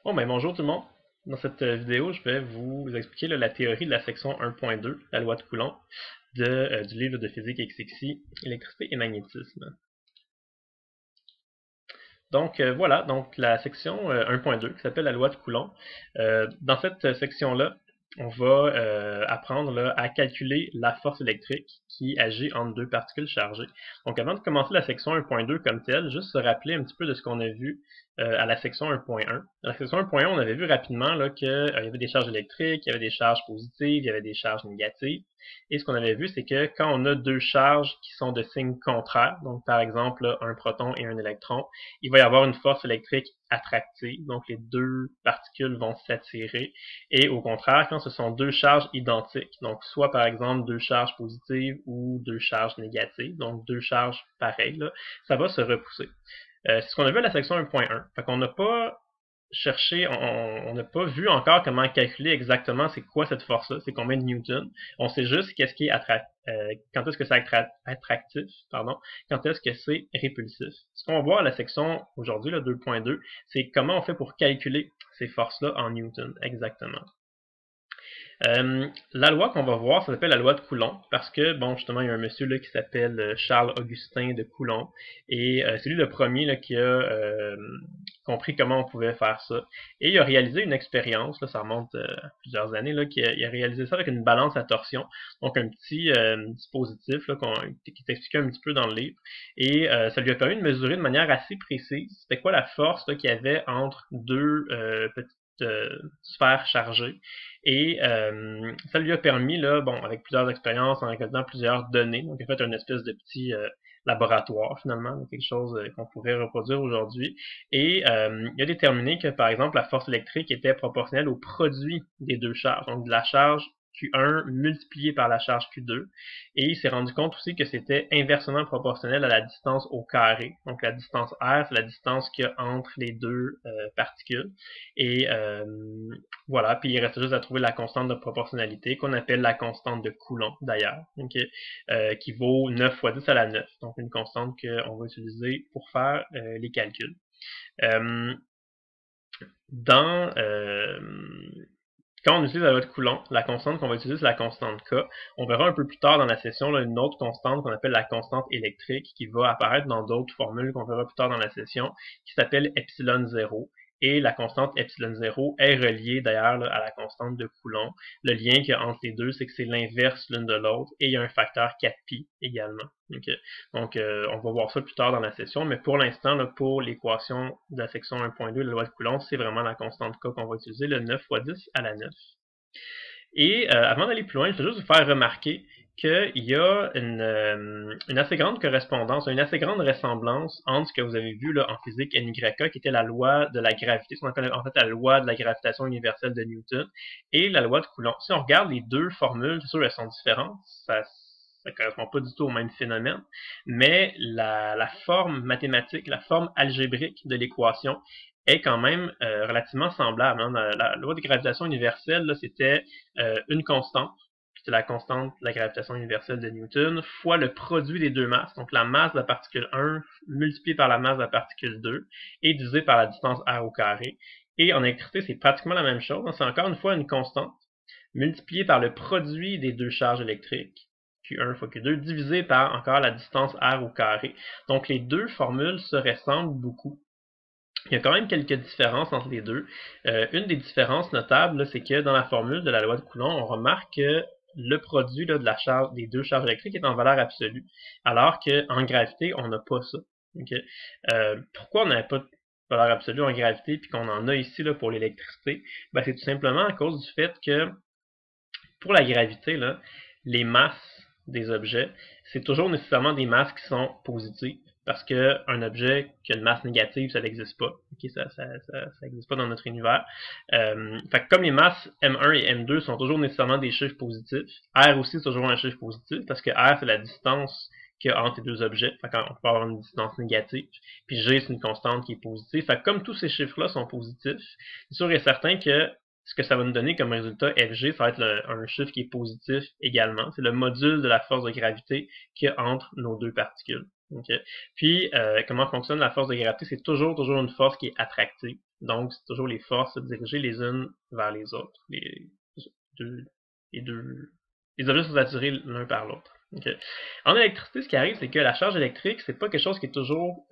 Bon, ben bonjour tout le monde. Dans cette vidéo, je vais vous expliquer la théorie de la section 1.2, la loi de Coulomb, du livre de physique XXI, électricité et magnétisme. Donc voilà, donc la section 1.2 qui s'appelle la loi de Coulomb. Dans cette section-là, on va apprendre là, à calculer la force électrique qui agit entre deux particules chargées. Donc avant de commencer la section 1.2 comme telle, juste se rappeler un petit peu de ce qu'on a vu à la section 1.1. À la section 1.1, on avait vu rapidement qu'il y avait des charges électriques, il y avait des charges positives, il y avait des charges négatives. Et ce qu'on avait vu, c'est que quand on a deux charges qui sont de signe contraire, donc par exemple là, un proton et un électron, il va y avoir une force électrique attractive, donc les deux particules vont s'attirer. Et au contraire, quand ce sont deux charges identiques, donc soit par exemple deux charges positives ou deux charges négatives, donc deux charges pareilles, là, ça va se repousser. C'est ce qu'on a vu à la section 1.1. Fait qu'on n'a pas cherché, on n'a pas vu encore comment calculer exactement c'est quoi cette force-là, c'est combien de newtons. On sait juste qu'est-ce qui est quand est-ce que c'est attractif, pardon, quand est-ce que c'est répulsif. Ce qu'on va voir à la section aujourd'hui, 2.2, c'est comment on fait pour calculer ces forces-là en newtons, exactement. La loi qu'on va voir, ça s'appelle la loi de Coulomb, parce que, bon, justement, il y a un monsieur là, qui s'appelle Charles-Augustin de Coulomb, et c'est lui le premier là, qui a compris comment on pouvait faire ça. Et il a réalisé une expérience, là, ça remonte à plusieurs années, là, il a réalisé ça avec une balance à torsion, donc un petit dispositif là, qui est expliqué un petit peu dans le livre, et ça lui a permis de mesurer de manière assez précise c'était quoi la force qu'il y avait entre deux petites sphères chargées. Et ça lui a permis, là, bon, avec plusieurs expériences, en récoltant plusieurs données, donc il a fait une espèce de petit laboratoire finalement, quelque chose qu'on pourrait reproduire aujourd'hui. Et il a déterminé que, par exemple, la force électrique était proportionnelle au produit des deux charges, donc de la charge Q1 multiplié par la charge Q2. Et il s'est rendu compte aussi que c'était inversement proportionnel à la distance au carré. Donc la distance R, c'est la distance qu'il y a entre les deux particules. Et voilà, puis il reste juste à trouver la constante de proportionnalité, qu'on appelle la constante de Coulomb d'ailleurs, okay, qui vaut 9 fois 10 à la 9. Donc une constante qu'on va utiliser pour faire les calculs. Dans Quand on utilise la loi de Coulomb, la constante qu'on va utiliser, c'est la constante K. On verra un peu plus tard dans la session là, une autre constante qu'on appelle la constante électrique qui va apparaître dans d'autres formules qu'on verra plus tard dans la session, qui s'appelle epsilon 0. Et la constante epsilon 0 est reliée d'ailleurs à la constante de Coulomb. Le lien qu'il y a entre les deux, c'est que c'est l'inverse l'une de l'autre et il y a un facteur 4pi également. Okay. Donc, on va voir ça plus tard dans la session, mais pour l'instant, pour l'équation de la section 1.2 de la loi de Coulomb, c'est vraiment la constante K qu'on va utiliser, le 9 fois 10 à la 9. Et avant d'aller plus loin, je veux juste vous faire remarquer qu'il y a une assez grande correspondance, une assez grande ressemblance entre ce que vous avez vu là, en physique NYK, qui était la loi de la gravité, ce qu'on appelle en fait la loi de la gravitation universelle de Newton, et la loi de Coulomb. Si on regarde les deux formules, c'est sûr elles sont différentes, ça ne correspond pas du tout au même phénomène, mais la forme mathématique, la forme algébrique de l'équation est quand même relativement semblable. Hein. La loi de gravitation universelle, c'était une constante, c'est la constante de la gravitation universelle de Newton, fois le produit des deux masses, donc la masse de la particule 1 multipliée par la masse de la particule 2, et divisé par la distance r au carré. Et en électricité, c'est pratiquement la même chose. C'est encore une fois une constante multipliée par le produit des deux charges électriques, Q1 fois Q2, divisé par encore la distance r au carré. Donc les deux formules se ressemblent beaucoup. Il y a quand même quelques différences entre les deux. Une des différences notables, c'est que dans la formule de la loi de Coulomb, on remarque que le produit là, de la charge, des deux charges électriques est en valeur absolue, alors qu'en gravité, on n'a pas ça. Okay? Pourquoi on n'avait pas de valeur absolue en gravité puis qu'on en a ici là, pour l'électricité? Ben, c'est tout simplement à cause du fait que pour la gravité, là, les masses des objets, c'est toujours nécessairement des masses qui sont positives. Parce qu'un objet qui a une masse négative, ça n'existe pas. Okay, ça n'existe pas dans notre univers. Fait que comme les masses M1 et M2 sont toujours nécessairement des chiffres positifs, R aussi c'est toujours un chiffre positif, parce que R c'est la distance qu'il y a entre les deux objets. Fait qu'on peut avoir une distance négative. Puis G c'est une constante qui est positive. Fait que comme tous ces chiffres-là sont positifs, c'est sûr et certain que ce que ça va nous donner comme résultat FG, ça va être un chiffre qui est positif également. C'est le module de la force de gravité qu'il y a entre nos deux particules. Okay. Puis, comment fonctionne la force de gravité? C'est toujours une force qui est attractive. Donc, c'est toujours les forces dirigées les unes vers les autres. Deux, les deux, les objets sont attirés l'un par l'autre. Okay. En électricité, ce qui arrive, c'est que la charge électrique, c'est pas quelque chose qui est toujours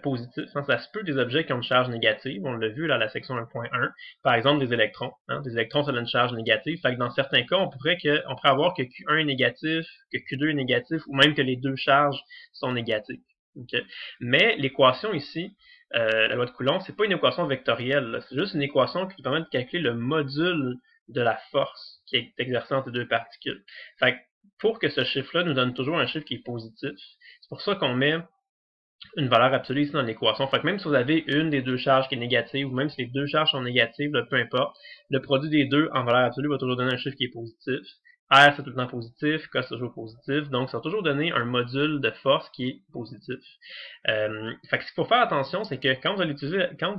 positif. Hein. Ça se peut des objets qui ont une charge négative. On l'a vu là, à la section 1.1. Par exemple, des électrons. Hein. Des électrons, ça a une charge négative. Fait que dans certains cas, on pourrait avoir que Q1 est négatif, que Q2 est négatif, ou même que les deux charges sont négatives. Okay. Mais l'équation ici, la loi de Coulomb, c'est pas une équation vectorielle. C'est juste une équation qui permet de calculer le module de la force qui est exercée entre deux particules. Fait que pour que ce chiffre-là nous donne toujours un chiffre qui est positif, c'est pour ça qu'on met une valeur absolue ici dans l'équation. Fait que même si vous avez une des deux charges qui est négative, ou même si les deux charges sont négatives, là, peu importe, le produit des deux en valeur absolue va toujours donner un chiffre qui est positif. R, c'est tout le temps positif, K, c'est toujours positif, donc ça va toujours donner un module de force qui est positif. Fait que ce qu'il faut faire attention, c'est que quand vous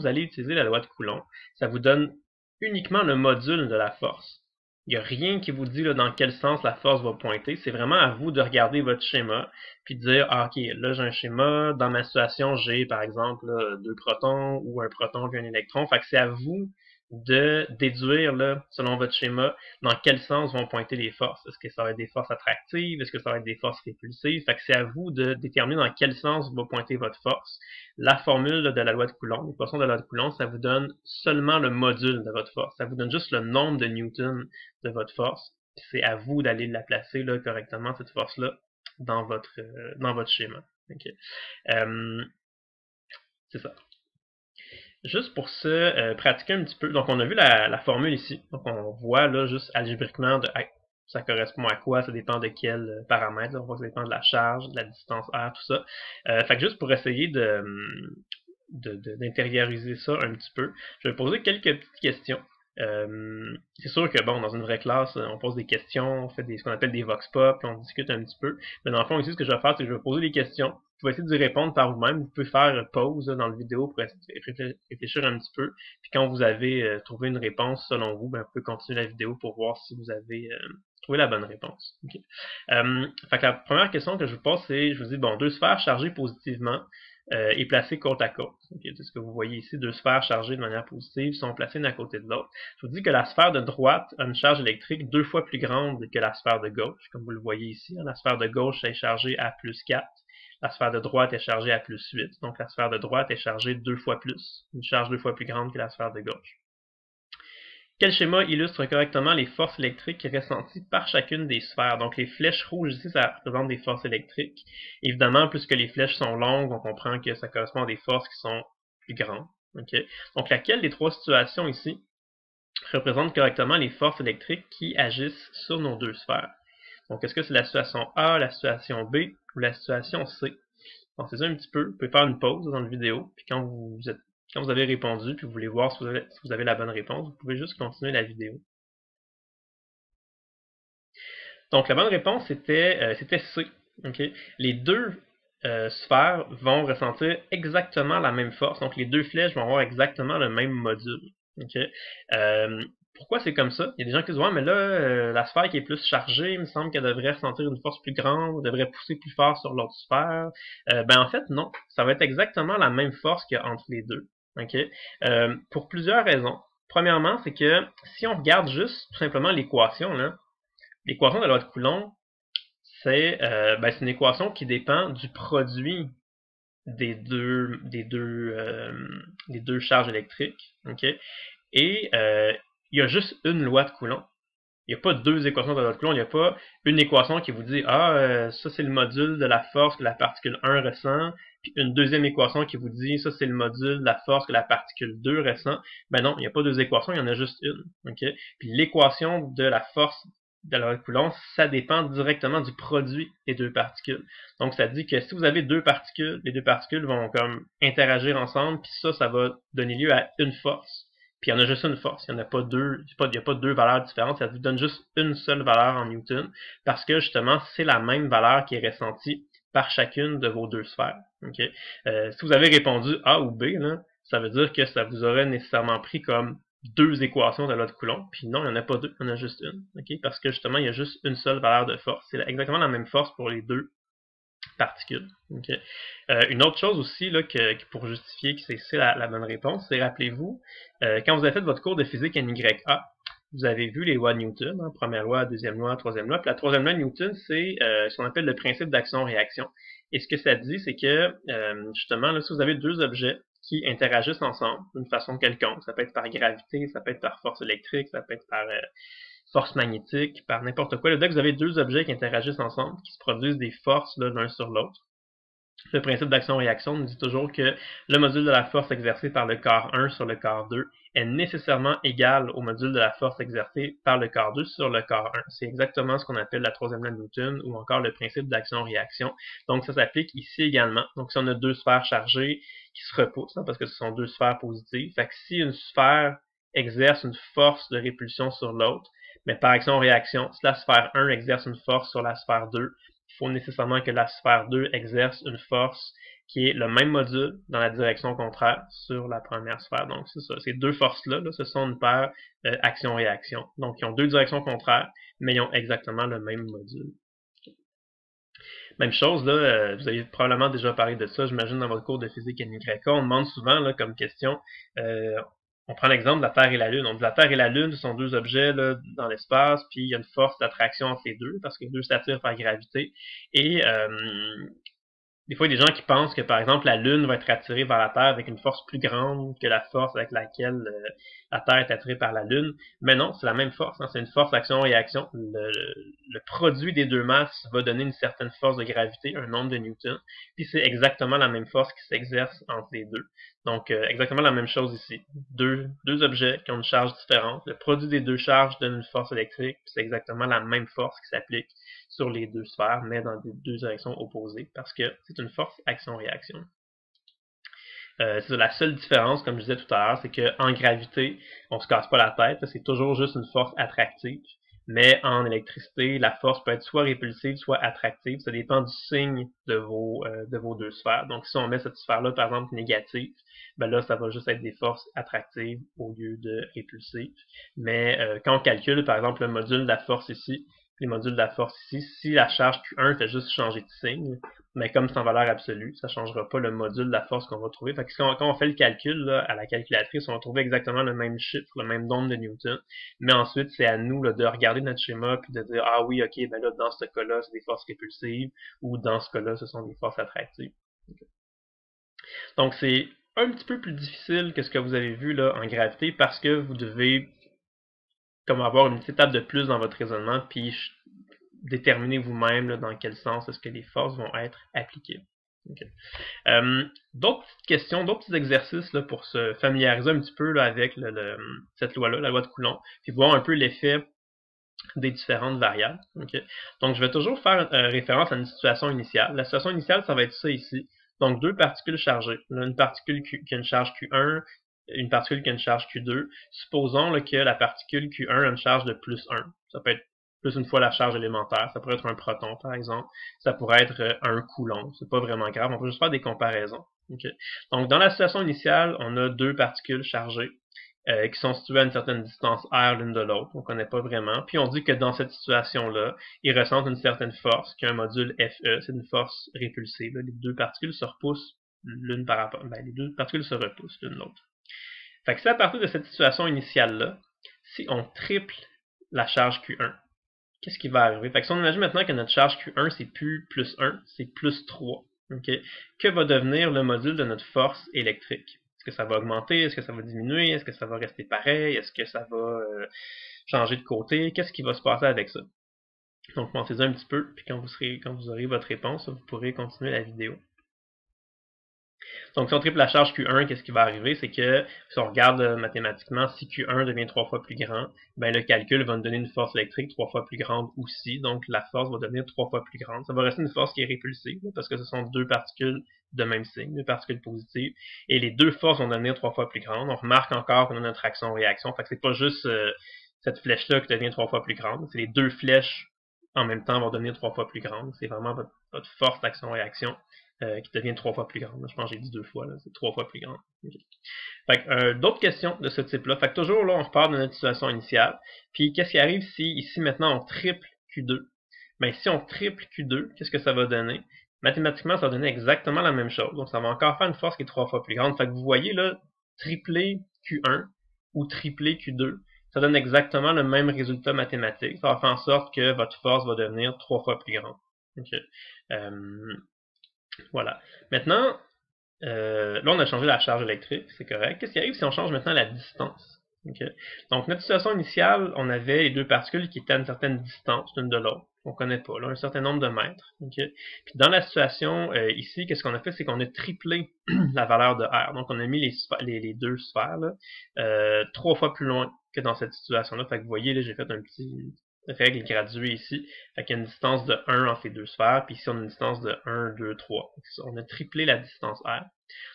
allez utiliser la loi de Coulomb, ça vous donne uniquement le module de la force. Il n'y a rien qui vous dit là, dans quel sens la force va pointer. C'est vraiment à vous de regarder votre schéma puis de dire, ah, ok, là j'ai un schéma, dans ma situation j'ai par exemple là, 2 protons ou un proton puis un électron. Fait que c'est à vous de déduire là, selon votre schéma dans quel sens vont pointer les forces. Est-ce que ça va être des forces attractives? Est-ce que ça va être des forces répulsives? Fait que c'est à vous de déterminer dans quel sens va pointer votre force. La formule là, de la loi de Coulomb, l'équation de la loi de Coulomb, ça vous donne seulement le module de votre force. Ça vous donne juste le nombre de newtons de votre force. C'est à vous d'aller la placer là, correctement, cette force-là, dans votre schéma. Okay. C'est ça. Juste pour se pratiquer un petit peu, donc on a vu la formule ici, donc on voit là juste algébriquement ça correspond à quoi, ça dépend de quel paramètre, là. On voit que ça dépend de la charge, de la distance R, tout ça. Fait que juste pour essayer d'intérioriser ça un petit peu, je vais poser quelques petites questions. C'est sûr que bon, dans une vraie classe, on pose des questions, on fait ce qu'on appelle des vox pop, puis on discute un petit peu. Mais dans le fond, ici, ce que je vais faire, c'est que je vais poser des questions. Vous pouvez essayer d'y répondre par vous-même. Vous pouvez faire pause là, dans le vidéo pour réfléchir un petit peu. Puis quand vous avez trouvé une réponse selon vous, ben, vous pouvez continuer la vidéo pour voir si vous avez trouvé la bonne réponse. Okay. Fait que la première question que je vous pose, c'est, je vous dis, bon, deux sphères chargées positivement et placées côte à côte. Okay, c'est ce que vous voyez ici, deux sphères chargées de manière positive sont placées l'une à côté de l'autre. Je vous dis que la sphère de droite a une charge électrique 2 fois plus grande que la sphère de gauche, comme vous le voyez ici. La sphère de gauche est chargée à plus 4, la sphère de droite est chargée à plus 8, donc la sphère de droite est chargée 2 fois plus, une charge 2 fois plus grande que la sphère de gauche. Quel schéma illustre correctement les forces électriques ressenties par chacune des sphères? Donc les flèches rouges ici, ça représente des forces électriques. Évidemment, puisque les flèches sont longues, on comprend que ça correspond à des forces qui sont plus grandes. Okay? Donc laquelle des trois situations ici représente correctement les forces électriques qui agissent sur nos deux sphères? Donc est-ce que c'est la situation A, la situation B ou la situation C? Pensez-y un petit peu, vous pouvez faire une pause dans la vidéo, puis quand vous avez répondu, puis vous voulez voir si vous avez la bonne réponse, vous pouvez juste continuer la vidéo. Donc la bonne réponse c'était C. Okay? Les deux sphères vont ressentir exactement la même force, donc les deux flèches vont avoir exactement le même module. Okay? Pourquoi c'est comme ça? Il y a des gens qui disent, ouais, mais là, la sphère qui est plus chargée, il me semble qu'elle devrait ressentir une force plus grande, devrait pousser plus fort sur l'autre sphère. Ben en fait, non. Ça va être exactement la même force qu'il y a entre les deux. Okay? Pour plusieurs raisons. Premièrement, c'est que si on regarde juste tout simplement l'équation, là, l'équation de la loi de Coulomb, c'est une équation qui dépend du produit des deux charges électriques. Okay? Et il y a juste une loi de Coulomb. Il n'y a pas deux équations de la loi de Coulomb. Il n'y a pas une équation qui vous dit ça c'est le module de la force que la particule 1 ressent, puis une deuxième équation qui vous dit ça c'est le module de la force que la particule 2 ressent. Ben non, il n'y a pas deux équations, il y en a juste une. Okay? Puis l'équation de la force de la loi de Coulomb, ça dépend directement du produit des deux particules. Donc ça dit que si vous avez deux particules, les deux particules vont comme interagir ensemble, puis ça va donner lieu à une force. Puis il y en a juste une force, il n'y a pas deux valeurs différentes, ça vous donne juste une seule valeur en Newton, parce que justement, c'est la même valeur qui est ressentie par chacune de vos deux sphères. Okay? Si vous avez répondu A ou B, là, ça veut dire que ça vous aurait nécessairement pris comme deux équations de la loi de Coulomb, puis non, il n'y en a pas deux, il y en a juste une. Okay? Parce que justement, il y a juste une seule valeur de force. C'est exactement la même force pour les deux particules. Okay? Une autre chose aussi, là, pour justifier que c'est la bonne réponse, c'est, rappelez-vous, quand vous avez fait votre cours de physique NYA, vous avez vu les lois de Newton, hein, première loi, deuxième loi, troisième loi. Puis la troisième loi de Newton, c'est ce qu'on appelle le principe d'action-réaction. Et ce que ça dit, c'est que, justement, là, si vous avez deux objets qui interagissent ensemble d'une façon quelconque, ça peut être par gravité, ça peut être par force électrique, ça peut être par force magnétique, par n'importe quoi. Dès que vous avez deux objets qui interagissent ensemble, qui se produisent des forces l'un sur l'autre, le principe d'action-réaction nous dit toujours que le module de la force exercée par le corps 1 sur le corps 2 est nécessairement égal au module de la force exercée par le corps 2 sur le corps 1. C'est exactement ce qu'on appelle la troisième loi de Newton ou encore le principe d'action-réaction. Donc ça s'applique ici également. Donc si on a deux sphères chargées qui se repoussent, hein, parce que ce sont deux sphères positives, fait que si une sphère exerce une force de répulsion sur l'autre, mais par action-réaction, si la sphère 1 exerce une force sur la sphère 2, il faut nécessairement que la sphère 2 exerce une force qui est le même module dans la direction contraire sur la première sphère. Donc c'est ça, ces deux forces-là, ce sont une paire action-réaction. Donc ils ont deux directions contraires, mais ils ont exactement le même module. Même chose, là, vous avez probablement déjà parlé de ça, j'imagine, dans votre cours de physique NYK. On demande souvent là, comme question, on prend l'exemple de la Terre et la Lune. Donc la Terre et la Lune sont deux objets là, dans l'espace, puis il y a une force d'attraction entre les deux, parce que les deux s'attirent par gravité. Et des fois, il y a des gens qui pensent que, par exemple, la Lune va être attirée vers la Terre avec une force plus grande que la force avec laquelle la Terre est attirée par la Lune. Mais non, c'est la même force. Hein, c'est une force action-réaction. Le produit des deux masses va donner une certaine force de gravité, un nombre de newtons. Puis c'est exactement la même force qui s'exerce entre les deux. Donc, exactement la même chose ici. Deux objets qui ont une charge différente. Le produit des deux charges donne une force électrique. Puis c'est exactement la même force qui s'applique sur les deux sphères, mais dans des deux directions opposées, parce que c'est une force action-réaction. C'est la seule différence, comme je disais tout à l'heure, c'est qu'en gravité, on se casse pas la tête, c'est toujours juste une force attractive, mais en électricité, la force peut être soit répulsive, soit attractive, ça dépend du signe de vos deux sphères. Donc si on met cette sphère-là, par exemple, négative, ben là, ça va juste être des forces attractives au lieu de répulsives. Mais quand on calcule, par exemple, le module de la force ici, les modules de la force ici, si la charge Q1 fait juste changer de signe, mais comme c'est en valeur absolue, ça ne changera pas le module de la force qu'on va trouver. Fait que quand on fait le calcul là, à la calculatrice, on va trouver exactement le même chiffre, le même nombre de newtons, mais ensuite c'est à nous là, de regarder notre schéma puis de dire ah oui, ok, ben là dans ce cas-là c'est des forces répulsives ou dans ce cas-là ce sont des forces attractives. Okay. Donc c'est un petit peu plus difficile que ce que vous avez vu là en gravité parce que vous devez comme avoir une petite étape de plus dans votre raisonnement, puis déterminer vous-même dans quel sens est-ce que les forces vont être appliquées. Okay. D'autres petites questions, d'autres petits exercices là, pour se familiariser un petit peu là, avec cette loi-là, la loi de Coulomb, puis voir un peu l'effet des différentes variables. Okay. Donc je vais toujours faire référence à une situation initiale. La situation initiale, ça va être ça ici. Donc deux particules chargées. Là, une particule qui a une charge Q1, une particule qui a une charge Q2. Supposons là, que la particule Q1 a une charge de plus 1. Ça peut être plus une fois la charge élémentaire. Ça pourrait être un proton, par exemple. Ça pourrait être un coulomb. C'est pas vraiment grave. On peut juste faire des comparaisons. Okay. Donc, dans la situation initiale, on a deux particules chargées qui sont situées à une certaine distance r l'une de l'autre. On ne connaît pas vraiment. Puis, on dit que dans cette situation-là, ils ressentent une certaine force, qui est un module Fe. C'est une force répulsive. Les deux particules se repoussent l'une par rapport. Les deux particules se repoussent l'une l'autre. Fait que c'est à partir de cette situation initiale-là, si on triple la charge Q1, qu'est-ce qui va arriver? Fait que si on imagine maintenant que notre charge Q1, c'est plus 1, c'est plus 3. Okay? Que va devenir le module de notre force électrique? Est-ce que ça va augmenter? Est-ce que ça va diminuer? Est-ce que ça va rester pareil? Est-ce que ça va changer de côté? Qu'est-ce qui va se passer avec ça? Donc, pensez-y un petit peu, puis quand vous aurez votre réponse, vous pourrez continuer la vidéo. Donc, si on triple la charge Q1, qu'est-ce qui va arriver? C'est que, si on regarde mathématiquement, si Q1 devient 3 fois plus grand, ben le calcul va nous donner une force électrique 3 fois plus grande aussi. Donc, la force va devenir 3 fois plus grande. Ça va rester une force qui est répulsive, parce que ce sont deux particules de même signe, deux particules positives. Et les deux forces vont devenir 3 fois plus grandes. On remarque encore qu'on a notre action-réaction. Fait que c'est pas juste cette flèche-là qui devient 3 fois plus grande. C'est les deux flèches en même temps vont devenir 3 fois plus grandes. C'est vraiment votre force d'action-réaction qui devient 3 fois plus grande. Je pense que j'ai dit 2 fois, c'est 3 fois plus grande. Okay. Fait que d'autres questions de ce type-là. Fait que toujours là, on repart de notre situation initiale. Puis qu'est-ce qui arrive si ici maintenant on triple Q2? Ben si on triple Q2, qu'est-ce que ça va donner? mathématiquement, ça va donner exactement la même chose. Donc, ça va encore faire une force qui est 3 fois plus grande. Fait que vous voyez, là, tripler Q1 ou tripler Q2, ça donne exactement le même résultat mathématique. Ça va faire en sorte que votre force va devenir 3 fois plus grande. Okay. Voilà. Maintenant, là, on a changé la charge électrique, c'est correct. Qu'est-ce qui arrive si on change maintenant la distance? Okay. Donc, notre situation initiale, on avait les deux particules qui étaient à une certaine distance l'une de l'autre. On ne connaît pas, là, un certain nombre de mètres. Okay. Puis dans la situation ici, qu'est-ce qu'on a fait? C'est qu'on a triplé la valeur de R. Donc, on a mis les deux sphères là, 3 fois plus loin que dans cette situation-là. Fait que vous voyez, là, j'ai fait un petit règle graduée ici. Fait qu'il y a une distance de 1 entre les deux sphères. Puis ici, on a une distance de 1, 2, 3. On a triplé la distance R.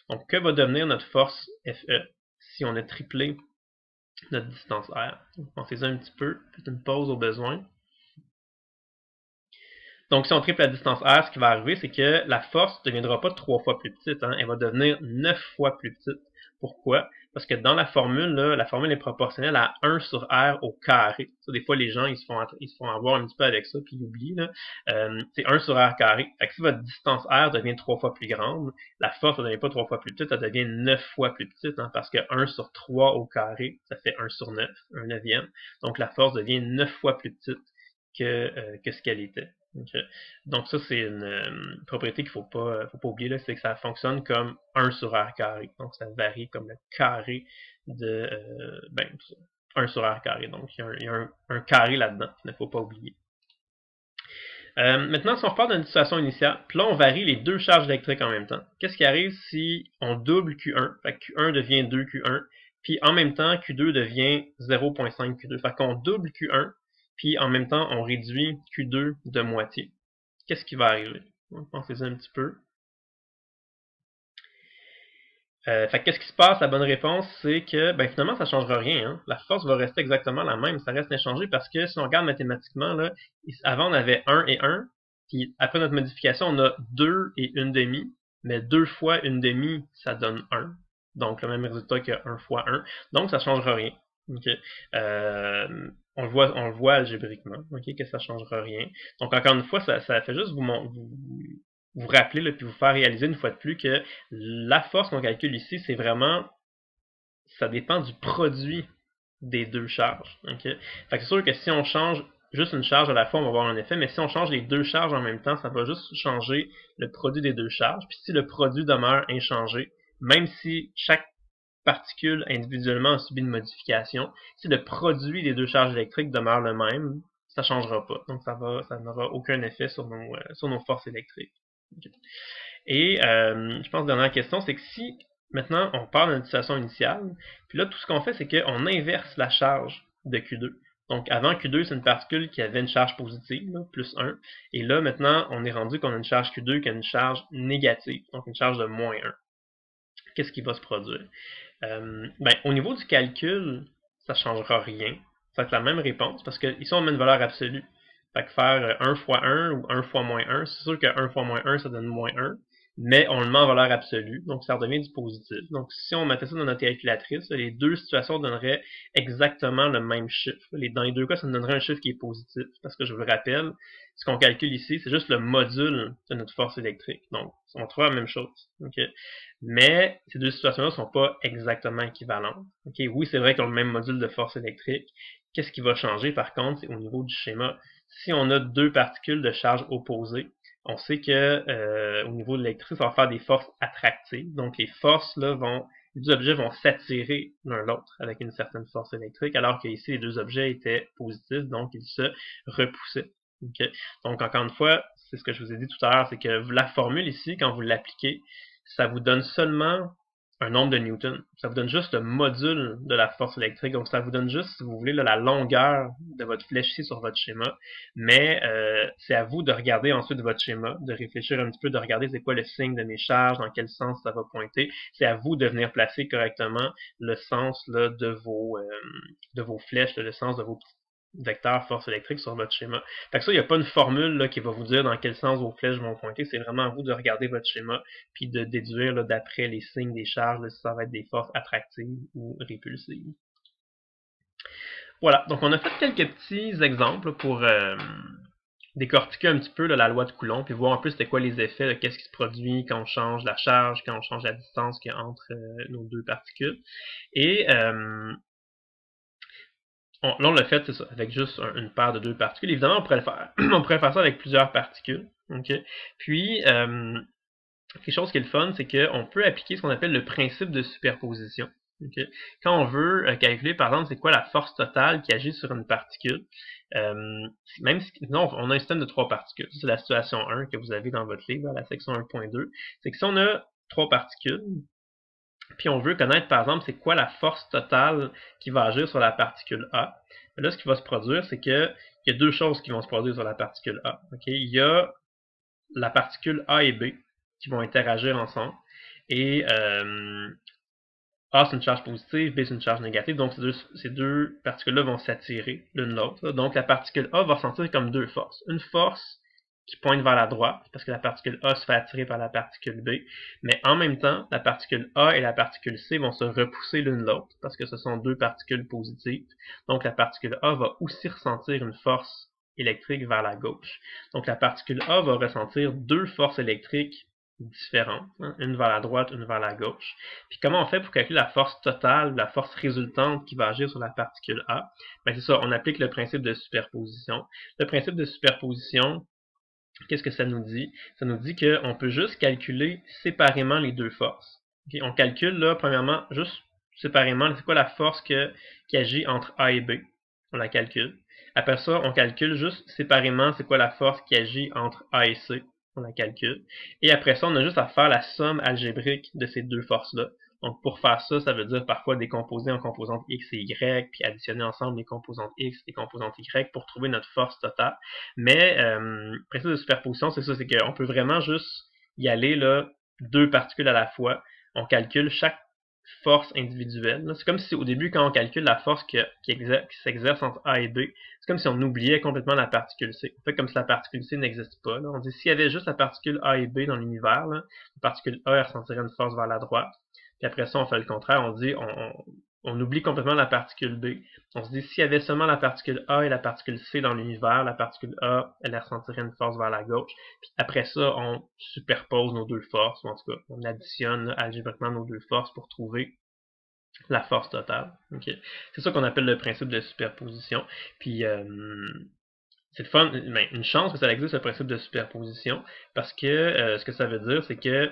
Donc, que va devenir notre force FE si on a triplé notre distance R? Pensez-y un petit peu, faites une pause au besoin. Donc, si on triple la distance R, ce qui va arriver, c'est que la force ne deviendra pas 3 fois plus petite, hein, elle va devenir 9 fois plus petite. Pourquoi? Parce que dans la formule, là, la formule est proportionnelle à 1 sur R au carré. Ça, des fois, les gens, ils se font avoir un petit peu avec ça, puis ils oublient. C'est 1 sur R carré. Fait que si votre distance R devient 3 fois plus grande, la force ne devient pas 3 fois plus petite, elle devient 9 fois plus petite, hein, parce que 1 sur 3 au carré, ça fait 1 sur 9, 1 neuvième. Donc, la force devient 9 fois plus petite que ce qu'elle était. Okay. Donc ça, c'est une propriété qu'il faut pas oublier, c'est que ça fonctionne comme 1 sur R carré. Donc ça varie comme le carré de 1 sur R carré. Donc il y a un carré là-dedans qu'il ne faut pas oublier. Maintenant, si on repart d'une situation initiale, puis là on varie les deux charges électriques en même temps. Qu'est-ce qui arrive si on double Q1? Fait que Q1 devient 2 Q1, puis en même temps Q2 devient 0.5 Q2. Fait qu'on double Q1, puis en même temps, on réduit Q2 de moitié. Qu'est-ce qui va arriver? Pensez-y un petit peu. Fait qu'est-ce qui se passe? La bonne réponse, c'est que finalement, ça ne changera rien. Hein. La force va rester exactement la même. Ça reste inchangé parce que si on regarde mathématiquement, là, avant on avait 1 et 1, puis après notre modification, on a 2 et 1 demi, mais 2 fois 1 demi, ça donne 1. Donc le même résultat que 1 fois 1. Donc ça ne changera rien. Okay. On le voit algébriquement, okay, que ça ne changera rien. Donc encore une fois, ça fait juste vous rappeler, là, puis vous faire réaliser une fois de plus que la force qu'on calcule ici, c'est vraiment, ça dépend du produit des deux charges. Okay? Fait que c'est sûr que si on change juste une charge à la fois, on va avoir un effet, mais si on change les deux charges en même temps, ça va juste changer le produit des deux charges. Puis si le produit demeure inchangé, même si chaque particule individuellement a subi une modification, si le produit des deux charges électriques demeure le même, ça ne changera pas. Donc ça n'aura aucun effet sur nos forces électriques. Okay. Et je pense que la dernière question, c'est que si maintenant on part d'une situation initiale, puis là tout ce qu'on fait, c'est qu'on inverse la charge de Q2. Donc avant Q2, c'est une particule qui avait une charge positive, là, plus 1, et là maintenant on est rendu qu'on a une charge Q2 qui a une charge négative, donc une charge de moins 1. Qu'est-ce qui va se produire? Au niveau du calcul, ça ne changera rien. Ça va être la même réponse, parce que ici on met une valeur absolue. Fait que faire 1 fois 1 ou 1 fois moins 1, c'est sûr que 1 fois moins 1, ça donne moins 1, mais on le met en valeur absolue, donc ça redevient du positif. Donc si on mettait ça dans notre calculatrice, les deux situations donneraient exactement le même chiffre. Dans les deux cas, ça nous donnerait un chiffre qui est positif, parce que je vous le rappelle, ce qu'on calcule ici, c'est juste le module de notre force électrique. Donc, on trouve la même chose. Okay? Mais ces deux situations-là ne sont pas exactement équivalentes. Okay? Oui, c'est vrai qu'on a le même module de force électrique. Qu'est-ce qui va changer, par contre, c'est au niveau du schéma. Si on a deux particules de charge opposée, on sait que au niveau de l'électricité, ça va faire des forces attractives. Donc, les forces là, les deux objets vont s'attirer l'un l'autre avec une certaine force électrique, alors qu'ici, les deux objets étaient positifs, donc ils se repoussaient. Okay? Donc, encore une fois, c'est ce que je vous ai dit tout à l'heure, c'est que la formule ici, quand vous l'appliquez, ça vous donne seulement un nombre de newtons. Ça vous donne juste le module de la force électrique. Donc, ça vous donne juste, si vous voulez, là, la longueur de votre flèche ici sur votre schéma. Mais c'est à vous de regarder ensuite votre schéma, de réfléchir un petit peu, de regarder c'est quoi le signe de mes charges, dans quel sens ça va pointer. C'est à vous de venir placer correctement le sens là, de vos flèches, le sens de vos petits vecteur force électrique sur votre schéma. Fait que ça, il n'y a pas une formule là, qui va vous dire dans quel sens vos flèches vont pointer. C'est vraiment à vous de regarder votre schéma puis de déduire d'après les signes des charges là, si ça va être des forces attractives ou répulsives. Voilà, donc on a fait quelques petits exemples décortiquer un petit peu là, la loi de Coulomb, puis voir un peu c'était quoi les effets, qu'est-ce qui se produit quand on change la charge, quand on change la distance qu'il y a entre nos deux particules. Et là, on l'a fait, c'est ça, avec juste une paire de deux particules. Évidemment, on pourrait le faire. On pourrait faire ça avec plusieurs particules. Okay? Puis, quelque chose qui est le fun, c'est qu'on peut appliquer ce qu'on appelle le principe de superposition. Okay? Quand on veut calculer, par exemple, c'est quoi la force totale qui agit sur une particule, même si non, on a un système de trois particules. C'est la situation 1 que vous avez dans votre livre, à la section 1.2. C'est que si on a trois particules, puis on veut connaître, par exemple, c'est quoi la force totale qui va agir sur la particule A. Là, ce qui va se produire, c'est qu'il y a deux choses qui vont se produire sur la particule A. Okay? Il y a la particule A et B qui vont interagir ensemble. Et A, c'est une charge positive, B, c'est une charge négative. Donc, ces deux particules-là vont s'attirer l'une l'autre. Donc, la particule A va ressentir comme deux forces. Une force qui pointe vers la droite, parce que la particule A se fait attirer par la particule B, mais en même temps, la particule A et la particule C vont se repousser l'une l'autre, parce que ce sont deux particules positives. Donc la particule A va aussi ressentir une force électrique vers la gauche. Donc la particule A va ressentir deux forces électriques différentes, hein, une vers la droite, une vers la gauche. Puis comment on fait pour calculer la force totale, la force résultante qui va agir sur la particule A? Ben c'est ça, on applique le principe de superposition. Le principe de superposition, qu'est-ce que ça nous dit? Ça nous dit qu'on peut juste calculer séparément les deux forces. Okay? On calcule là, premièrement, juste séparément, c'est quoi la force qui agit entre A et B. On la calcule. Après ça, on calcule juste séparément, c'est quoi la force qui agit entre A et C. On la calcule. Et après ça, on a juste à faire la somme algébrique de ces deux forces-là. Donc, pour faire ça, ça veut dire parfois décomposer en composantes X et Y, puis additionner ensemble les composantes X et les composantes Y pour trouver notre force totale. Mais, le principe de superposition, c'est ça, c'est qu'on peut vraiment juste y aller, là, deux particules à la fois. On calcule chaque force individuelle. C'est comme si au début, quand on calcule la force qui s'exerce entre A et B, c'est comme si on oubliait complètement la particule C. On fait comme si la particule C n'existe pas. Là. On dit s'il y avait juste la particule A et B dans l'univers, la particule A elle ressentirait une force vers la droite. Puis après ça, on fait le contraire. On dit on oublie complètement la particule B. On se dit s'il y avait seulement la particule A et la particule C dans l'univers, la particule A, elle ressentirait une force vers la gauche. Puis après ça, on superpose nos deux forces, ou en tout cas, on additionne algébriquement nos deux forces pour trouver la force totale. Okay. C'est ça qu'on appelle le principe de superposition. Puis c'est le fun, ben, une chance que ça existe le principe de superposition, parce que ce que ça veut dire, c'est que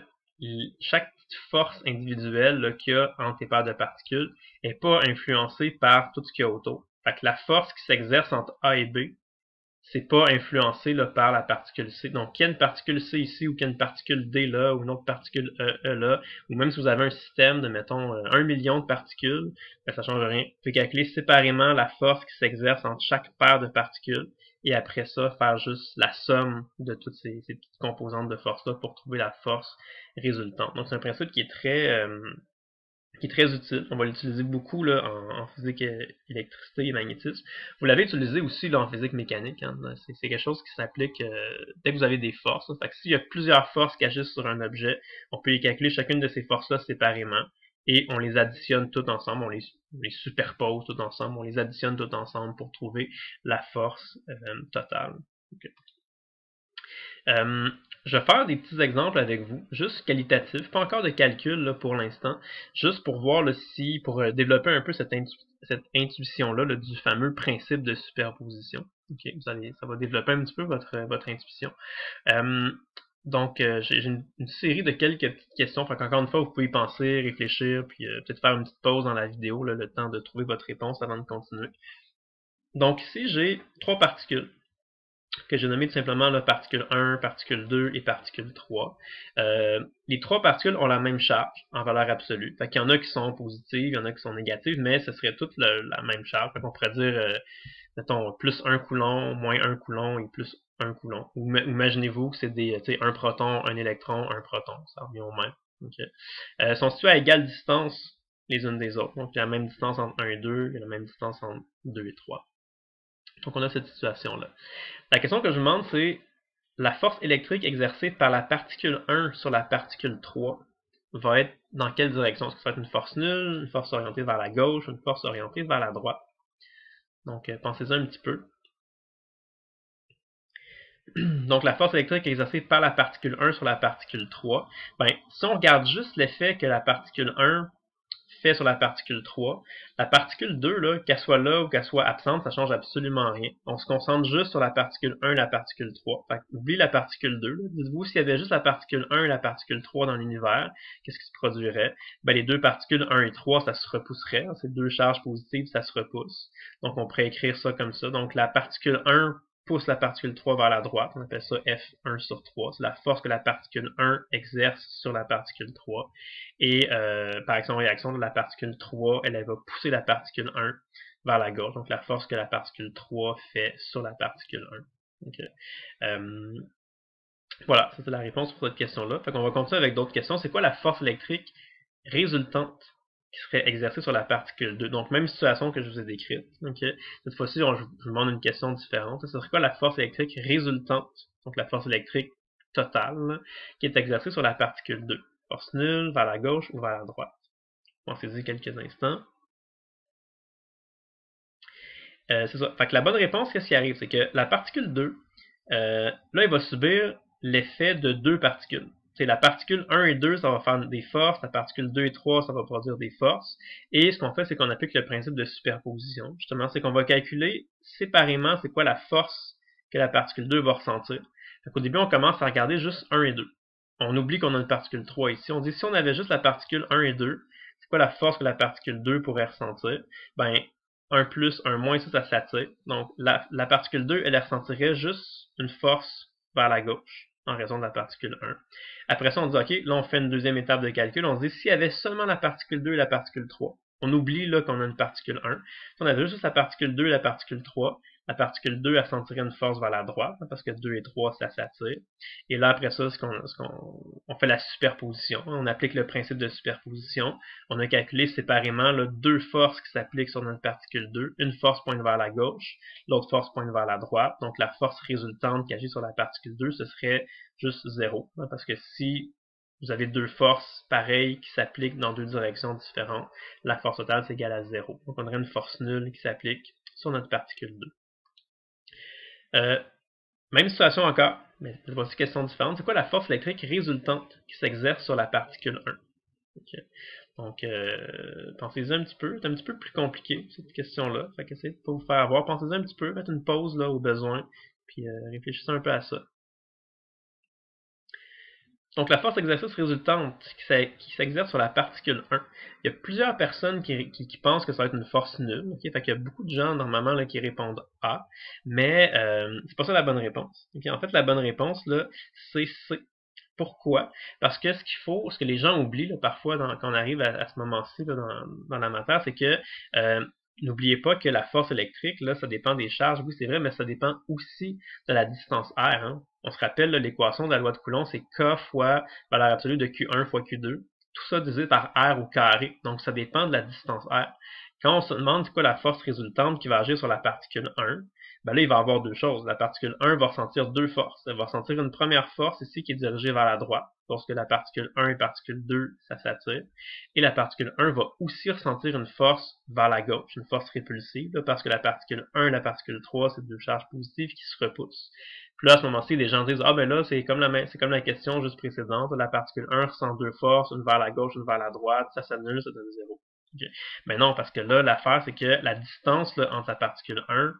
chaque petite force individuelle qu'il y a entre les paires de particules n'est pas influencée par tout ce qu'il y a autour. Fait que la force qui s'exerce entre A et B, c'est pas influencé là, par la particule C. Donc, qu'il y a une particule C ici, ou qu'il y a une particule D là, ou une autre particule E là, ou même si vous avez un système de, mettons, 1 million de particules, ben, ça change rien. Vous pouvez calculer séparément la force qui s'exerce entre chaque paire de particules, et après ça, faire juste la somme de toutes ces petites composantes de force-là pour trouver la force résultante. Donc, c'est un principe qui est très utile. On va l'utiliser beaucoup là, en physique électricité et magnétisme. Vous l'avez utilisé aussi là, en physique mécanique. Hein. C'est quelque chose qui s'applique dès que vous avez des forces. Fait que s'il y a plusieurs forces qui agissent sur un objet, on peut les calculer chacune de ces forces-là séparément et on les additionne toutes ensemble, on les superpose toutes ensemble, on les additionne toutes ensemble pour trouver la force totale. Okay. Je vais faire des petits exemples avec vous, juste qualitatifs, pas encore de calcul là, pour l'instant, juste pour voir là, si, pour développer un peu cette intuition-là là, du fameux principe de superposition. Okay, ça va développer un petit peu votre intuition. Donc, j'ai une série de quelques petites questions. Fait qu'encore une fois, vous pouvez y penser, réfléchir, puis peut-être faire une petite pause dans la vidéo, là, le temps de trouver votre réponse avant de continuer. Donc ici, j'ai trois particules que j'ai nommées tout simplement là, particule 1, particule 2 et particule 3. Les trois particules ont la même charge en valeur absolue. Fait qu'il y en a qui sont positives, il y en a qui sont négatives, mais ce serait toutes la même charge. Fait qu'on pourrait dire, mettons, plus 1 coulomb, moins 1 coulomb et plus 1 coulomb. Ou imaginez-vous que c'est des, un proton, un électron, un proton. Ça revient au même. Okay. Sont situés à égale distance les unes des autres. Donc, il y a la même distance entre 1 et 2, il y a la même distance entre 2 et 3. Donc, on a cette situation-là. La question que je me demande, c'est la force électrique exercée par la particule 1 sur la particule 3 va être dans quelle direction? Est-ce que ça va être une force nulle, une force orientée vers la gauche, une force orientée vers la droite? Donc, pensez-y un petit peu. Donc la force électrique exercée par la particule 1 sur la particule 3, ben, si on regarde juste l'effet que la particule 1 fait sur la particule 3, la particule 2, qu'elle soit là ou qu'elle soit absente, ça change absolument rien. On se concentre juste sur la particule 1 et la particule 3. Fait que, oublie la particule 2. Dites-vous, s'il y avait juste la particule 1 et la particule 3 dans l'univers, qu'est-ce qui se produirait? Ben, les deux particules 1 et 3, ça se repousserait. Ces deux charges positives, ça se repousse. Donc, on pourrait écrire ça comme ça. Donc, la particule 1 pousse la particule 3 vers la droite. On appelle ça F1 sur 3. C'est la force que la particule 1 exerce sur la particule 3. Et par action-réaction, la particule 3, elle va pousser la particule 1 vers la gauche. Donc la force que la particule 3 fait sur la particule 1. Okay. Voilà, c'était la réponse pour cette question-là. Fait qu'on va continuer avec d'autres questions. C'est quoi la force électrique résultante qui serait exercée sur la particule 2? Donc, même situation que je vous ai décrite. Okay. Cette fois-ci, je vous demande une question différente. Ce serait quoi la force électrique résultante? Donc, la force électrique totale qui est exercée sur la particule 2. Force nulle, vers la gauche ou vers la droite. Pensez-y quelques instants. C'est ça. Fait que la bonne réponse, qu'est-ce qui arrive? C'est que la particule 2, là, elle va subir l'effet de deux particules. C'est la particule 1 et 2, ça va faire des forces. La particule 2 et 3, ça va produire des forces. Et ce qu'on fait, c'est qu'on applique le principe de superposition. Justement, c'est qu'on va calculer séparément c'est quoi la force que la particule 2 va ressentir. Fait qu'au début, on commence à regarder juste 1 et 2. On oublie qu'on a une particule 3 ici. On dit si on avait juste la particule 1 et 2, c'est quoi la force que la particule 2 pourrait ressentir? Ben, 1 plus, 1 moins, ça s'attire. Donc, la particule 2, elle ressentirait juste une force vers la gauche, en raison de la particule 1. Après ça, on dit, OK, là, on fait une deuxième étape de calcul. On se dit, s'il y avait seulement la particule 2 et la particule 3, on oublie là qu'on a une particule 1. Si on avait juste la particule 2 et la particule 3, la particule 2, elle sentirait une force vers la droite, parce que 2 et 3, ça s'attire. Et là, après ça, on fait la superposition. On applique le principe de superposition. On a calculé séparément là, deux forces qui s'appliquent sur notre particule 2. Une force pointe vers la gauche, l'autre force pointe vers la droite. Donc, la force résultante qui agit sur la particule 2, ce serait juste 0. Parce que si vous avez deux forces pareilles qui s'appliquent dans deux directions différentes, la force totale, c'est égal à 0. Donc, on aurait une force nulle qui s'applique sur notre particule 2. Même situation encore, mais voici question différente. C'est quoi la force électrique résultante qui s'exerce sur la particule 1? Okay. Donc, pensez-y un petit peu. C'est un petit peu plus compliqué, cette question-là. Fait qu'essayez de ne pas vous faire avoir. Pensez-y un petit peu, faites une pause là, au besoin, puis réfléchissez un peu à ça. Donc, la force exercice résultante qui s'exerce sur la particule 1, il y a plusieurs personnes qui pensent que ça va être une force nulle. Okay? Fait qu'il y a beaucoup de gens, normalement, là, qui répondent A, mais c'est pas ça la bonne réponse. Okay? En fait, la bonne réponse, là, c'est C. Pourquoi? Parce que ce que les gens oublient là, parfois quand on arrive à ce moment-ci dans la matière, c'est que n'oubliez pas que la force électrique, là, ça dépend des charges, oui c'est vrai, mais ça dépend aussi de la distance R. Hein. On se rappelle l'équation de la loi de Coulomb, c'est K fois valeur absolue de Q1 fois Q2. Tout ça divisé par R au carré. Donc ça dépend de la distance R. Quand on se demande c'est quoi la force résultante qui va agir sur la particule 1, ben là, il va y avoir deux choses. La particule 1 va ressentir deux forces. Elle va ressentir une première force ici qui est dirigée vers la droite, lorsque la particule 1 et particule 2, ça s'attire. Et la particule 1 va aussi ressentir une force vers la gauche, une force répulsive, là, parce que la particule 1 et la particule 3, c'est deux charges positives qui se repoussent. Puis là, à ce moment-ci, les gens disent, ah ben là, c'est comme la question juste précédente. La particule 1 ressent deux forces, une vers la gauche, une vers la droite, ça s'annule, ça donne 0. Okay. Mais non, parce que là, l'affaire, c'est que la distance là, entre la particule 1,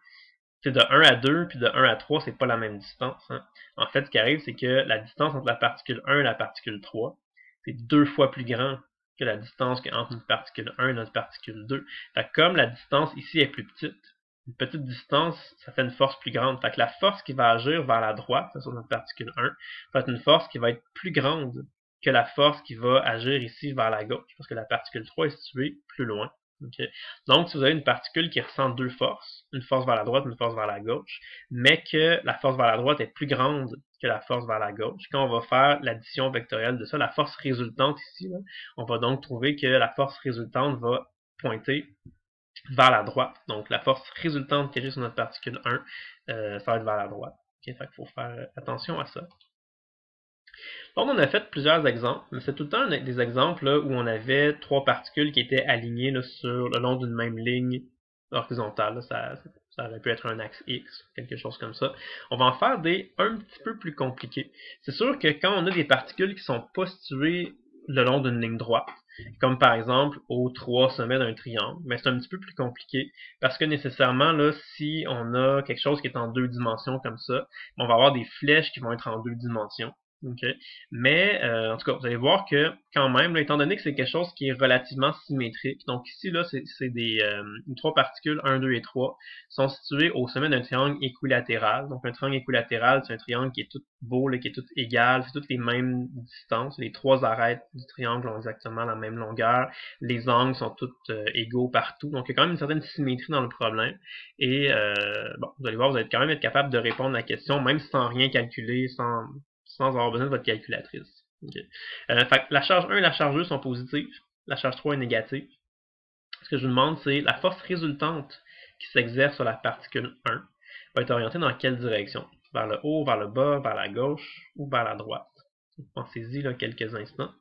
c'est de 1 à 2 puis de 1 à 3, c'est pas la même distance. Hein. En fait, ce qui arrive, c'est que la distance entre la particule 1 et la particule 3, c'est 2 fois plus grand que la distance entre une particule 1 et notre particule 2. Fait que comme la distance ici est plus petite, une petite distance, ça fait une force plus grande. Fait que la force qui va agir vers la droite, sur notre particule 1, va être une force qui va être plus grande que la force qui va agir ici vers la gauche, parce que la particule 3 est située plus loin. Okay. Donc, si vous avez une particule qui ressent deux forces, une force vers la droite, une force vers la gauche, mais que la force vers la droite est plus grande que la force vers la gauche, quand on va faire l'addition vectorielle de ça, la force résultante ici, là, on va donc trouver que la force résultante va pointer vers la droite. Donc, la force résultante qui agit sur notre particule 1, ça va être vers la droite. Okay. Fait qu'il faut faire attention à ça. Donc, on a fait plusieurs exemples, mais c'est tout le temps des exemples là, où on avait trois particules qui étaient alignées là, sur le long d'une même ligne horizontale. Là, Ça aurait pu être un axe X, quelque chose comme ça. On va en faire des un petit peu plus compliqués. C'est sûr que quand on a des particules qui sont pas situées le long d'une ligne droite, comme par exemple aux trois sommets d'un triangle, mais c'est un petit peu plus compliqué parce que nécessairement, là, si on a quelque chose qui est en deux dimensions comme ça, on va avoir des flèches qui vont être en deux dimensions. Okay. Mais en tout cas, vous allez voir que quand même, là, étant donné que c'est quelque chose qui est relativement symétrique, donc ici, là, c'est des trois particules, 1, 2 et 3, sont situées au sommet d'un triangle équilatéral. Donc un triangle équilatéral, c'est un triangle qui est tout beau, là, qui est tout égal, c'est toutes les mêmes distances. Les trois arêtes du triangle ont exactement la même longueur. Les angles sont tous égaux partout. Donc il y a quand même une certaine symétrie dans le problème. Et bon, vous allez voir, vous allez quand même être capable de répondre à la question, même sans rien calculer, sans avoir besoin de votre calculatrice. Okay. Fait que la charge 1 et la charge 2 sont positives, la charge 3 est négative. Ce que je vous demande, c'est la force résultante qui s'exerce sur la particule 1 va être orientée dans quelle direction? Vers le haut, vers le bas, vers la gauche ou vers la droite? Pensez-y là quelques instants.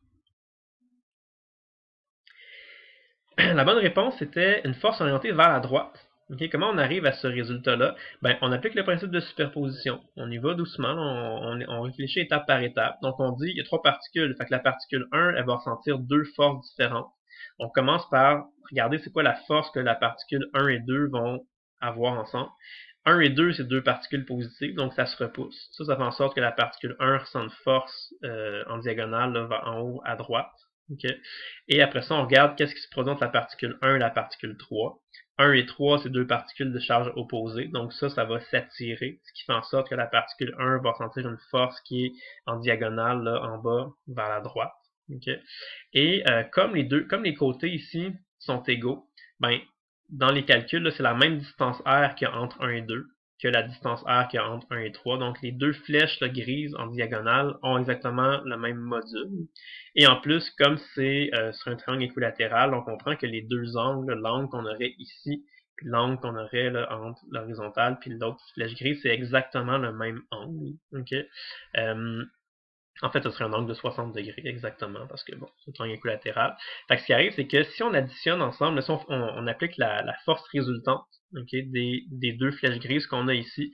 La bonne réponse était une force orientée vers la droite. Okay, comment on arrive à ce résultat-là? Ben, on applique le principe de superposition. On y va doucement, on réfléchit étape par étape. Donc on dit, il y a trois particules, fait que la particule 1, elle va ressentir deux forces différentes. On commence par regarder c'est quoi la force que la particule 1 et 2 vont avoir ensemble. 1 et 2, c'est deux particules positives, donc ça se repousse. Ça fait en sorte que la particule 1 ressent une force en diagonale, là, en haut à droite. Okay. Et après ça, on regarde qu'est-ce qui se produit entre la particule 1 et la particule 3. 1 et 3, c'est deux particules de charge opposée. Donc ça va s'attirer, ce qui fait en sorte que la particule 1 va sentir une force qui est en diagonale, là, en bas, vers la droite. Okay. Et comme les côtés ici sont égaux, ben, dans les calculs, c'est la même distance R qu'il y a entre 1 et 2 que la distance R qu'il y a entre 1 et 3. Donc les deux flèches là, grises en diagonale ont exactement le même module. Et en plus, comme c'est sur un triangle équilatéral, on comprend que les deux angles, l'angle qu'on aurait ici, puis l'angle qu'on aurait là, entre l'horizontale puis l'autre flèche grise, c'est exactement le même angle. Okay? En fait, ce serait un angle de 60 degrés, exactement, parce que bon, c'est un triangle équilatéral. Fait que ce qui arrive, c'est que si on additionne ensemble, si on applique la force résultante okay, des deux flèches grises qu'on a ici,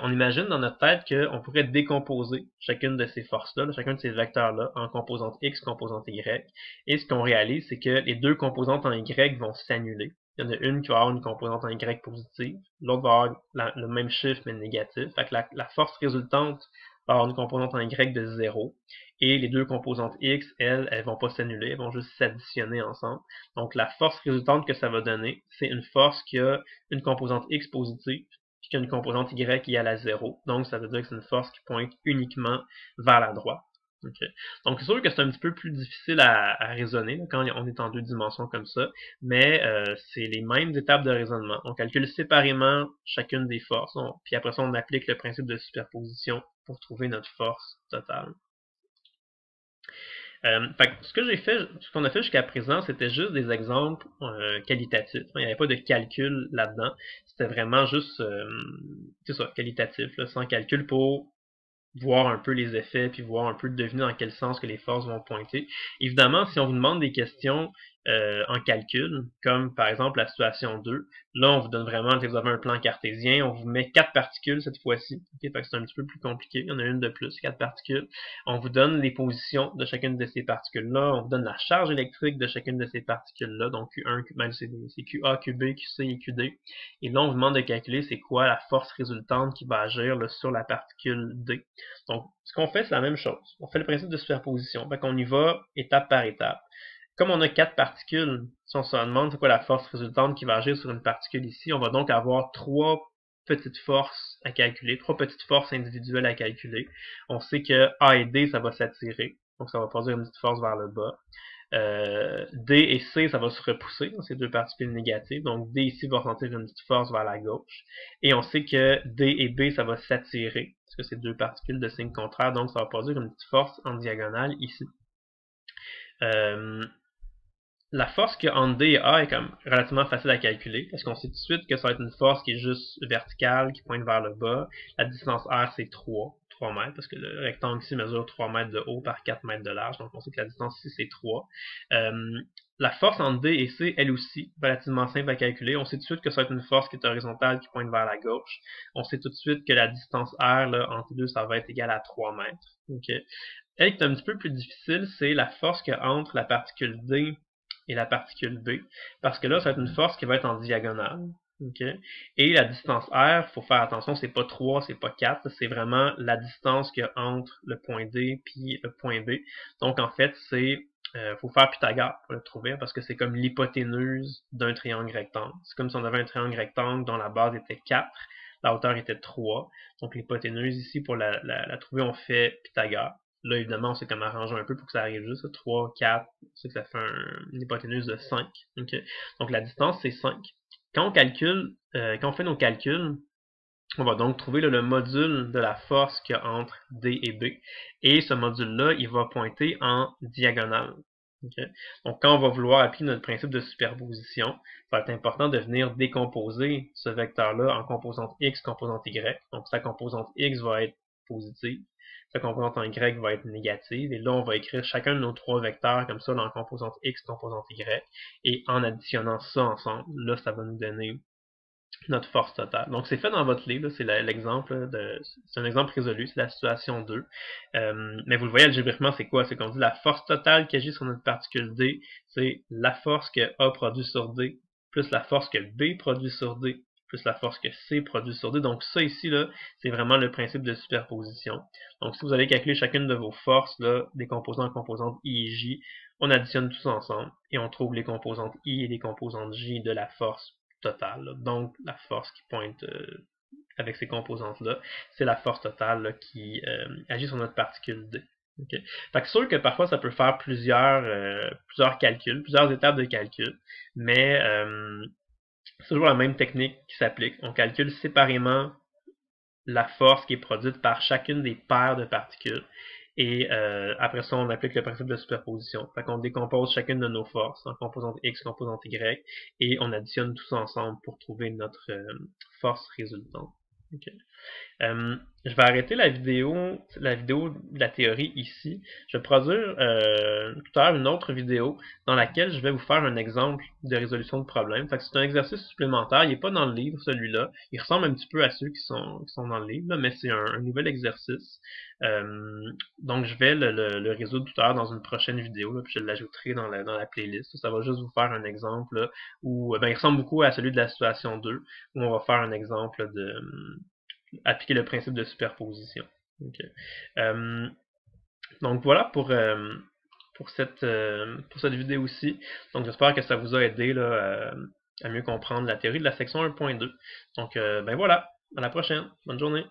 on imagine dans notre tête qu'on pourrait décomposer chacune de ces forces-là, chacun de ces vecteurs-là, en composante X, composante Y. Et ce qu'on réalise, c'est que les deux composantes en Y vont s'annuler. Il y en a une qui va avoir une composante en Y positive, l'autre va avoir le même chiffre mais négatif. Fait que la force résultante va avoir une composante en Y de 0. Et les deux composantes X, elles vont pas s'annuler, elles vont juste s'additionner ensemble. Donc la force résultante que ça va donner, c'est une force qui a une composante X positive, puis qui a une composante Y égale à 0. Donc ça veut dire que c'est une force qui pointe uniquement vers la droite. Okay. Donc c'est sûr que c'est un petit peu plus difficile à raisonner là, quand on est en deux dimensions comme ça, mais c'est les mêmes étapes de raisonnement. On calcule séparément chacune des forces, puis après ça on applique le principe de superposition pour trouver notre force totale. Fait que ce qu'on a fait jusqu'à présent, c'était juste des exemples qualitatifs. Il n'y avait pas de calcul là-dedans. C'était vraiment juste, c'est ça, qualitatif, là, sans calcul pour voir un peu les effets, puis voir un peu deviner dans quel sens que les forces vont pointer. Évidemment, si on vous demande des questions en calcul, comme par exemple la situation 2, là on vous donne vraiment, vous avez un plan cartésien, on vous met 4 particules cette fois-ci, okay, fait que c'est un petit peu plus compliqué, il y en a une de plus, 4 particules. On vous donne les positions de chacune de ces particules-là, on vous donne la charge électrique de chacune de ces particules-là, donc Q1, même c'est QA, QB, QC et QD. Et là on vous demande de calculer c'est quoi la force résultante qui va agir là, sur la particule D. Donc, ce qu'on fait, c'est la même chose. On fait le principe de superposition. Fait qu'on y va étape par étape. Comme on a 4 particules, si on se demande c'est quoi la force résultante qui va agir sur une particule ici, on va donc avoir 3 petites forces à calculer, 3 petites forces individuelles à calculer. On sait que A et D, ça va s'attirer. Donc, ça va produire une petite force vers le bas. D et C, ça va se repousser, ces deux particules négatives. Donc D ici va ressentir une petite force vers la gauche. Et on sait que D et B, ça va s'attirer, parce que c'est deux particules de signe contraire, donc ça va produire une petite force en diagonale ici. La force qu'il y a entre D et A est comme relativement facile à calculer, parce qu'on sait tout de suite que ça va être une force qui est juste verticale, qui pointe vers le bas. La distance R, c'est 3 mètres, parce que le rectangle ici mesure 3 mètres de haut par 4 mètres de large, donc on sait que la distance ici, c'est 3. la force entre D et C, elle aussi, relativement simple à calculer. On sait tout de suite que ça va être une force qui est horizontale, qui pointe vers la gauche. On sait tout de suite que la distance R là, entre les deux, ça va être égal à 3 mètres. Okay. Elle qui est un petit peu plus difficile, c'est la force qu'il y a entre la particule D et la particule B. Parce que là, ça va être une force qui va être en diagonale. Okay. Et la distance R, il faut faire attention, c'est pas 3, c'est pas 4, c'est vraiment la distance qu'il y a entre le point D et le point B. Donc en fait, c'est faut faire Pythagore pour le trouver, parce que c'est comme l'hypoténuse d'un triangle rectangle. C'est comme si on avait un triangle rectangle dont la base était 4, la hauteur était 3. Donc l'hypoténuse ici, pour la trouver, on fait Pythagore. Là, évidemment, on s'est comme arrangé un peu pour que ça arrive juste. 3, 4, c'est que ça fait une hypoténuse de 5. Okay. Donc la distance, c'est 5. Quand on fait nos calculs, on va donc trouver le module de la force qu'il y a entre D et B. Et ce module-là, il va pointer en diagonale. Okay? Donc, quand on va vouloir appliquer notre principe de superposition, ça va être important de venir décomposer ce vecteur-là en composante X, composante Y. Donc, sa composante X va être positive, sa composante en Y va être négative. Et là, on va écrire chacun de nos trois vecteurs comme ça en composante X, composante Y. Et en additionnant ça ensemble, là, ça va nous donner notre force totale. Donc, c'est fait dans votre livre, c'est l'exemple c'est un exemple résolu, c'est la situation 2. Mais vous le voyez algébriquement, c'est quoi? C'est qu'on dit la force totale qui agit sur notre particule D, c'est la force que A produit sur D, plus la force que B produit sur D, plus la force que C produit sur D. Donc, ça ici, là, c'est vraiment le principe de superposition. Donc, si vous allez calculer chacune de vos forces, là, décomposant en composantes I et J, on additionne tous ensemble et on trouve les composantes I et les composantes J de la force totale. Là. Donc, la force qui pointe avec ces composantes-là, c'est la force totale là, qui agit sur notre particule D. Okay. Fait que c'est sûr que parfois ça peut faire plusieurs calculs, plusieurs étapes de calcul, mais c'est toujours la même technique qui s'applique. On calcule séparément la force qui est produite par chacune des paires de particules. Et après ça, on applique le principe de superposition. Fait qu'on décompose chacune de nos forces en composante X, composante Y, et on additionne tout ça ensemble pour trouver notre force résultante. Okay. Je vais arrêter la vidéo de la théorie ici. Je vais produire tout à l'heure une autre vidéo dans laquelle je vais vous faire un exemple de résolution de problème. Fait que c'est un exercice supplémentaire, il n'est pas dans le livre celui-là. Il ressemble un petit peu à ceux qui sont dans le livre, là, mais c'est un nouvel exercice. Donc je vais le résoudre tout à l'heure dans une prochaine vidéo, là, puis je l'ajouterai dans la playlist. Ça va juste vous faire un exemple là, où il ressemble beaucoup à celui de la situation 2, où on va faire un exemple de appliquer le principe de superposition. Okay. Donc voilà pour cette vidéo-ci. Donc j'espère que ça vous a aidé là, à mieux comprendre la théorie de la section 1.2. Donc ben voilà, à la prochaine. Bonne journée.